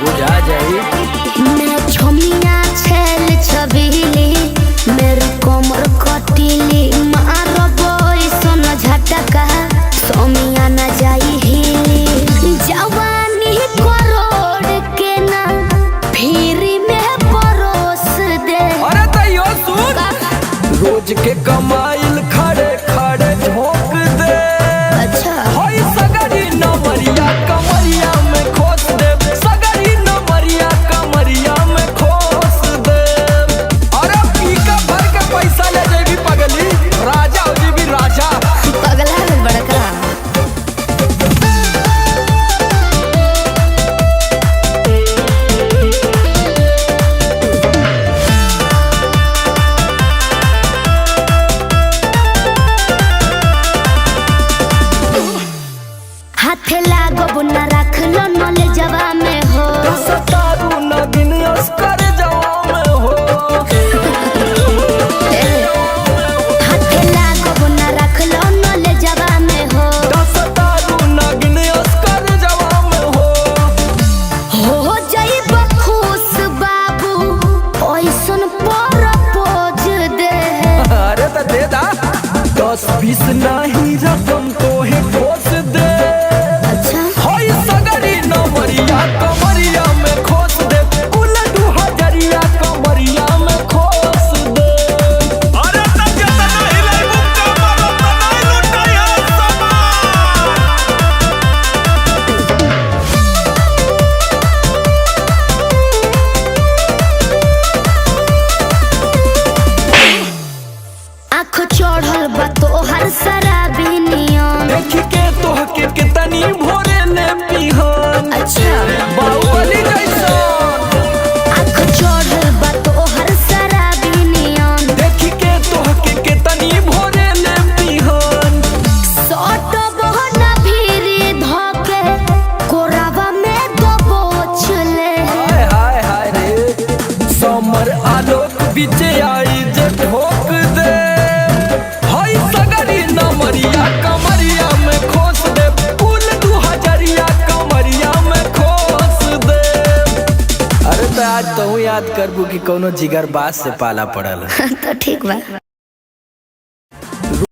बुझा जाई। मैं छमिया छेल छबीली मेरी कमर कटीली मारो बोई सोन झटका सोमिया न जाई हिली जवानी करोड़ के ना फिर में परोस दे। अरे तैयो सुन रोज के कमाइल खड़े खड़े झोंक दे। अच्छा होई सगरी नमरिया कमरिया में खोस दे। सगरी नमरिया कमरिया में खोस दे। अरे पीका भर के पैसा ले जेबी पगली राजा हो जेबी राजा। पगला है बड़का। हाथे लागो बुना रख लो नले जवा में हो सतारू नगिन अस्कर जवा में हो। हाथे लागो बुना रख लो नले जवा में हो सतारू नगिन अस्कर जवा में हो जाइब खुश बाबू ओइसन प्रपोज दे। अरे तो दे दा 10-20 नहीं रकम तो है ठोस दे। अच्छा होई सगरी नमरिया कमरिया में खोस दे। उलटू हजरिया कमरिया में खोस दे। अरे तब जतना हिलाई मुक्का मारो तनाई लुटाई हर समान। आँख चढ़ल बा तोहर शराबी नियम। देख के तोहके कितनी भोरे ने पिहन। अच्छा बाहुबली जैसन आँख चढ़ल बा तोहर शराबी नियम। देख के तोहके कितनी भोरे ने पिहन। सट बहना भीरी धके कोरावा में दबोच ले। हाय हाय हाय रे समर आलोक बीचे आई जे ठोक दे। हाय सगरी नमरिया कमरिया में खोस दे। कुल 2000 कमरिया में खोस दे। अरे तो आज तो याद करबू कि कोनो जिगर बास से पाला पड़ल। तो ठीक बा।